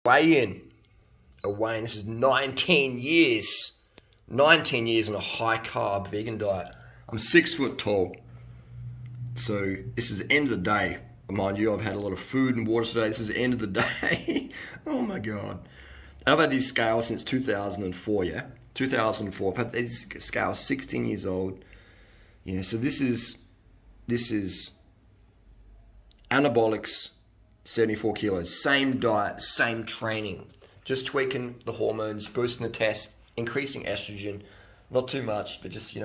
weigh-in. A weigh-in. This is 19 years. 19 years on a high-carb vegan diet. I'm 6 foot tall. So this is the end of the day. Mind you, I've had a lot of food and water today. This is the end of the day. Oh my God. I've had these scales since 2004, yeah? 2004. I've had these scales 16 years old. Yeah, so this is anabolics, 74 kilos. Same diet, same training. Just tweaking the hormones, boosting the test, increasing estrogen. Not too much, but just,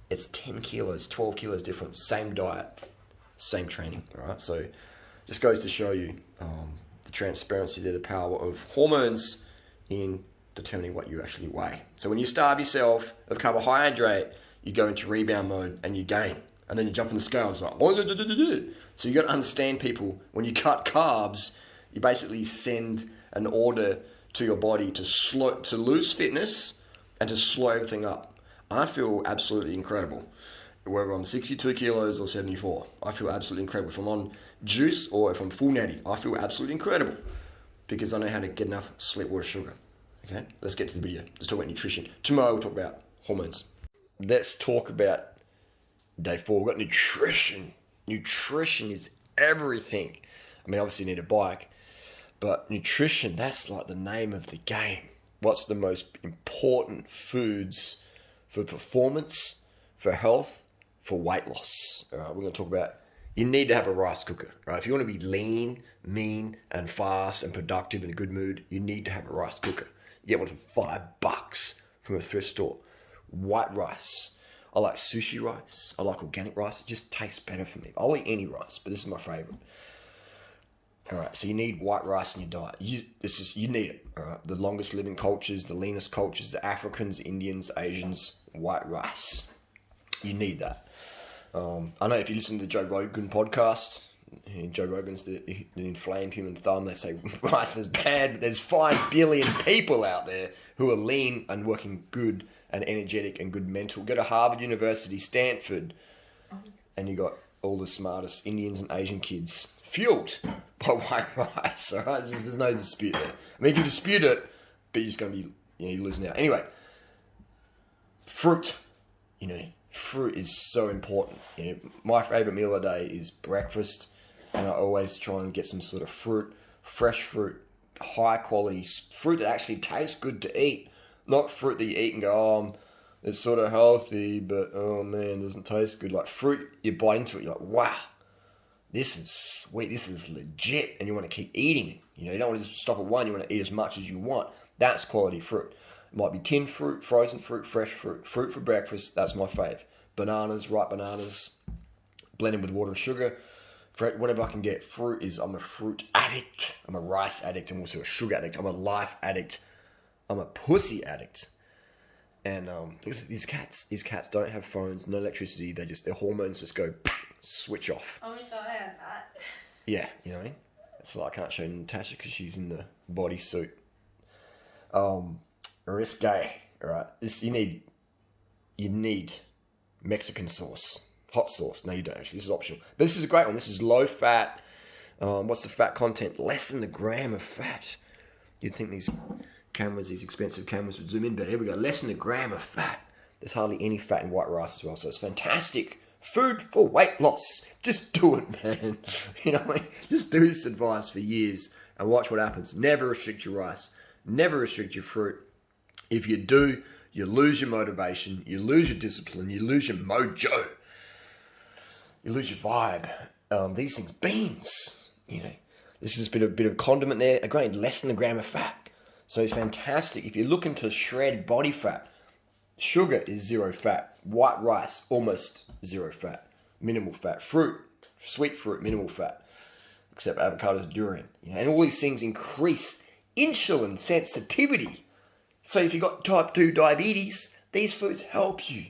it's 10 kilos, 12 kilos difference. Same diet, same training, all right? So just goes to show you the transparency there, the power of hormones in determining what you actually weigh. So when you starve yourself of carbohydrate, you go into rebound mode and you gain. And then you jump on the scales like, so you got to understand, people, when you cut carbs, you basically send an order to your body to lose fitness and to slow everything up. I feel absolutely incredible. Whether I'm 62 kilos or 74, I feel absolutely incredible. If I'm on juice or if I'm full natty, I feel absolutely incredible because I know how to get enough sleep, water, sugar. Okay, let's get to the video. Let's talk about nutrition. Tomorrow we'll talk about hormones. Let's talk about day 4. We've got nutrition. Nutrition is everything. I mean, obviously you need a bike, but nutrition, that's like the name of the game. What's the most important foods for performance, for health, for weight loss? All right, we're going to talk about, you need to have a rice cooker. Right? If you want to be lean, mean, and fast and productive and in a good mood, you need to have a rice cooker. You get one for $5 from a thrift store. White rice. I like sushi rice. I like organic rice. It just tastes better for me. I'll eat any rice, but this is my favorite. All right, so you need white rice in your diet. You need it. All right, the longest living cultures, the leanest cultures, the Africans, Indians, Asians, white rice. You need that. I know if you listen to the Joe Rogan podcast, Joe Rogan's the inflamed human thumb. They say rice is bad, but there's 5 billion people out there who are lean and working good and energetic and good mental. Go to Harvard University, Stanford, and you got all the smartest Indians and Asian kids fueled by white rice. All right, there's no dispute there. I mean, you can dispute it, but you're just going to be, you're losing out. Anyway, fruit. Fruit is so important. My favorite meal of the day is breakfast, and I always try and get some sort of fruit, fresh fruit, high quality fruit that actually tastes good to eat. Not fruit that you eat and go, oh, it's sort of healthy, but oh man, it doesn't taste good. Like fruit, you bite into it, you're like, wow, this is sweet, this is legit, and you want to keep eating it. You don't want to just stop at one, you want to eat as much as you want. That's quality fruit. It might be tinned fruit, frozen fruit, fresh fruit. Fruit for breakfast, that's my fave. Bananas, ripe bananas, blended with water and sugar. Whatever I can get. Fruit is, I'm a fruit addict. I'm a rice addict. I'm also a sugar addict. I'm a life addict. I'm a pussy addict. And these cats don't have phones, no electricity. Their hormones just go switch off. I wish I had that. Yeah, it's like I can't show Natasha because she's in the bodysuit. Risque, all right. You need Mexican sauce, hot sauce. No, you don't actually. This is optional. But this is a great one. This is low fat. What's the fat content? Less than a gram of fat. You'd think these expensive cameras would zoom in, but here we go. Less than a gram of fat. There's hardly any fat in white rice as well, so it's fantastic. Food for weight loss. Just do it, man. Just do this advice for years and watch what happens. Never restrict your rice. Never restrict your fruit. If you do, you lose your motivation, you lose your discipline, you lose your mojo, you lose your vibe. These things, beans, this is a bit of condiment there. Again, less than a gram of fat. So it's fantastic. If you're looking to shred body fat, sugar is 0 fat. White rice, almost 0 fat. Minimal fat. Fruit, sweet fruit, minimal fat. Except avocados, durian. And all these things increase insulin sensitivity. So if you've got type 2 diabetes, these foods help you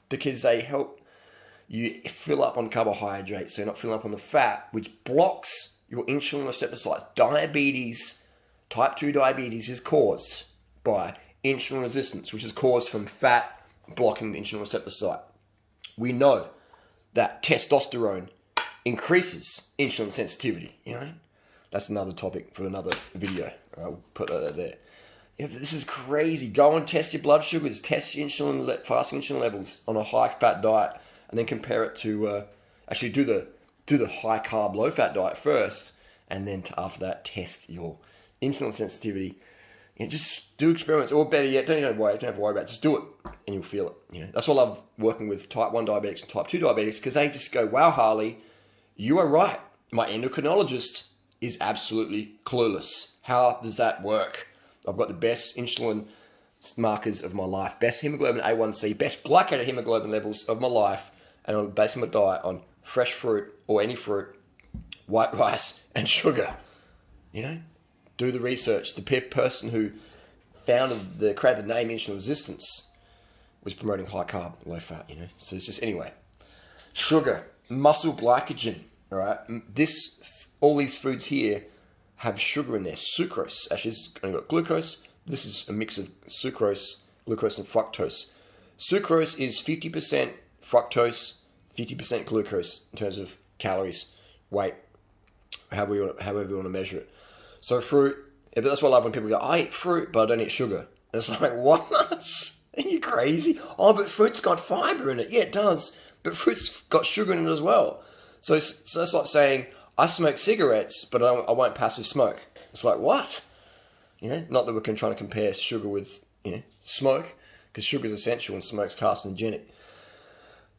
because they help you fill up on carbohydrates, so you're not filling up on the fat, which blocks your insulin receptor sites. Type 2 diabetes is caused by insulin resistance, which is caused from fat blocking the insulin receptor site. We know that testosterone increases insulin sensitivity, That's another topic for another video. We'll put that there. This is crazy. Go and test your blood sugars, test your fasting insulin levels on a high-fat diet, and then compare it to actually do the high-carb, low-fat diet first, and then after that test your insulin sensitivity. Just do experiments, or better yet, don't have to worry about it. Just do it, and you'll feel it. That's why I love working with type 1 diabetics and type 2 diabetics, because they just go, wow, Harley, you are right. My endocrinologist is absolutely clueless. How does that work? I've got the best insulin markers of my life, best hemoglobin A1C, best glycated hemoglobin levels of my life, and I'm basing my diet on fresh fruit or any fruit, white rice, and sugar. Do the research. The person who created the name insulin resistance was promoting high carb, low fat, So it's just, anyway. Sugar, muscle glycogen, all right? All these foods here have sugar in there. Sucrose, actually, it's only got glucose. This is a mix of sucrose, glucose, and fructose. Sucrose is 50% fructose, 50% glucose in terms of calories, weight, however you want to measure it. So fruit, but that's why I love when people go, I eat fruit, but I don't eat sugar. And it's like, what? Are you crazy? Oh, but fruit's got fiber in it. Yeah, it does. But fruit's got sugar in it as well. So it's like saying, I smoke cigarettes, but I won't passive smoke. It's like, what? Not that we're trying to compare sugar with, smoke, because sugar's essential and smoke's carcinogenic.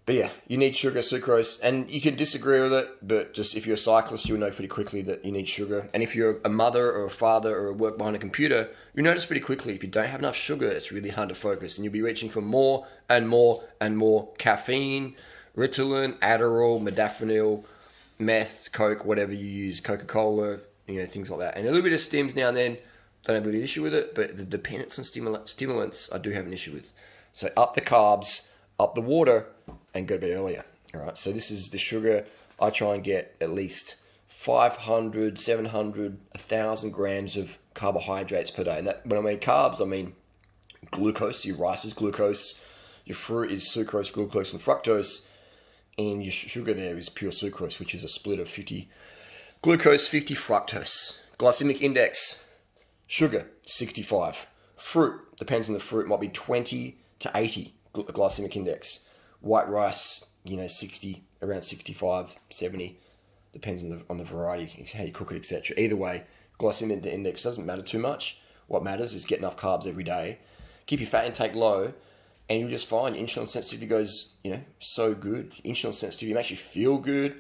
But yeah, you need sugar, sucrose, and you can disagree with it, but just if you're a cyclist, you'll know pretty quickly that you need sugar. And if you're a mother or a father or work behind a computer, you'll notice pretty quickly if you don't have enough sugar, it's really hard to focus, and you'll be reaching for more and more and more caffeine, Ritalin, Adderall, modafinil, meth, Coke, whatever you use, Coca-Cola, things like that. And a little bit of stims now and then, don't have a big issue with it, but the dependence on stimulants, I do have an issue with. So up the carbs, up the water, and go to bed earlier. All right, so this is the sugar. I try and get at least 500, 700, 1,000 grams of carbohydrates per day. And that, when I mean carbs, I mean glucose. Your rice is glucose. Your fruit is sucrose, glucose, and fructose. And your sugar there is pure sucrose, which is a split of 50 glucose, 50 fructose. Glycemic index, sugar, 65. Fruit, depends on the fruit, might be 20 to 80 glycemic index. White rice, 60, around 65, 70, depends on the variety, how you cook it, etc. Either way, glycemic index doesn't matter too much. What matters is get enough carbs every day. Keep your fat intake low, and you'll just find your insulin sensitivity goes, so good. Insulin sensitivity makes you feel good,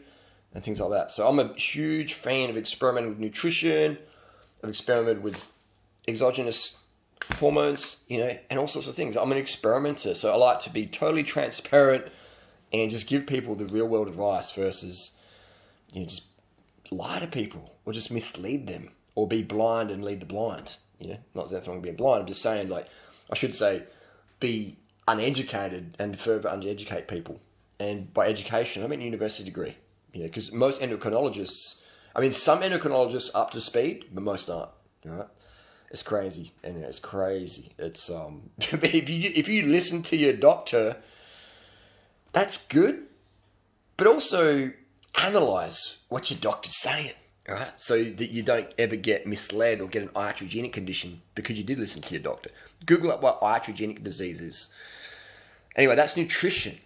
and things like that. So I'm a huge fan of experimenting with nutrition. I've experimented with exogenous hormones, and all sorts of things. I'm an experimenter, so I like to be totally transparent and just give people the real world advice versus, just lie to people or just mislead them or be blind and lead the blind. Not that there's wrong being blind. I'm just saying, I should say, be uneducated and further undereducate people. And by education, I mean university degree. Because most endocrinologists, some endocrinologists are up to speed, but most aren't. All right. It's crazy, and it's crazy. It's if you listen to your doctor, that's good, but also analyze what your doctor's saying, all right? So that you don't ever get misled or get an iatrogenic condition because you did listen to your doctor. Google up what iatrogenic disease is. Anyway, that's nutrition.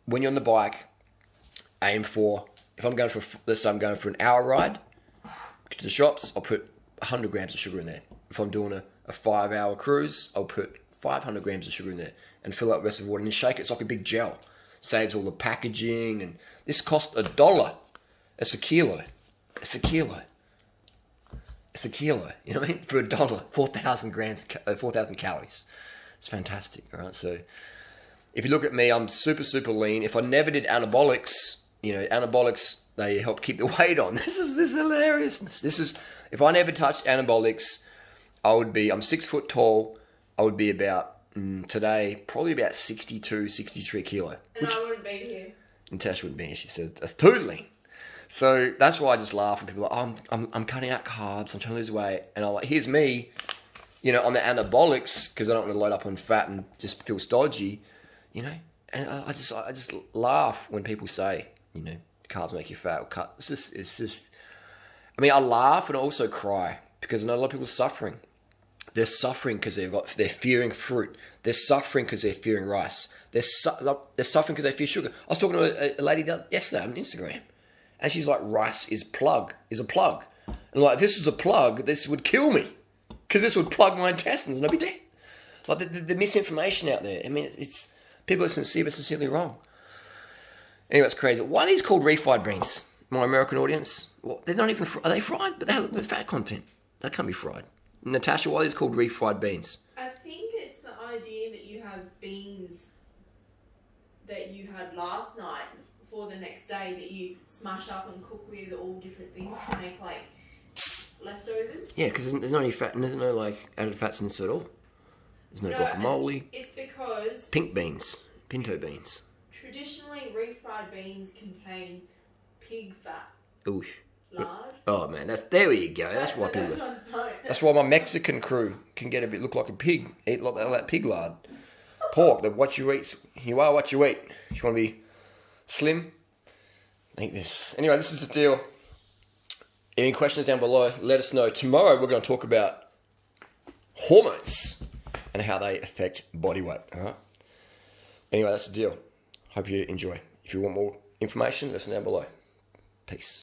When you're on the bike, aim for, let's say I'm going for an hour ride to the shops, I'll put 100 grams of sugar in there. If I'm doing a 5-hour cruise, I'll put 500 grams of sugar in there and fill up the rest of the water and then shake it. It's like a big gel. Saves all the packaging, and this costs $1. It's a kilo. It's a kilo. It's a kilo. You know what I mean? For $1, 4,000 grams, 4,000 calories. It's fantastic. All right. So if you look at me, I'm super, super lean. If I never did anabolics, anabolics, they help keep the weight on. This is hilariousness. If I never touched anabolics, I'm 6 foot tall. I would be about, today, probably about 62, 63 kilo. And I wouldn't be here. Natasha wouldn't be here. She said, that's too lean. So that's why I just laugh when people are like, I'm cutting out carbs. I'm trying to lose weight. And I'm like, here's me, on the anabolics, because I don't want to load up on fat and just feel stodgy, And I just laugh when people say, carbs make you fat or cut. It's just, I mean, I laugh and I also cry because I know a lot of people are suffering. They're suffering because they're fearing fruit. They're suffering because they're fearing rice. They're suffering because they fear sugar. I was talking to a lady yesterday on Instagram, and she's like, rice is a plug. And like, if this was a plug, this would kill me because this would plug my intestines and I'd be dead. Like the misinformation out there. I mean, it's people are sincere but sincerely wrong. Anyway, it's crazy. Why are these called refried beans? My American audience. Well, they're not even. Are they fried? But they have the fat content. They can't be fried. Natasha, why are these called refried beans? I think it's the idea that you have beans that you had last night for the next day that you smash up and cook with all different things to make like leftovers. Yeah, because there's no any fat and there's no like added fats in this at all. There's no guacamole. It's because pink beans, pinto beans. Traditionally, refried beans contain pig fat. Ooh. Lard. Oh man, there you go. That's why people. That's why my Mexican crew can get look like a pig, eat like that pig lard, pork. That what you eat, you are what you eat. If you want to be slim, eat this. Anyway, this is the deal. Any questions down below? Let us know. Tomorrow we're going to talk about hormones and how they affect body weight. All right. Anyway, that's the deal. Hope you enjoy. If you want more information, listen down below. Peace.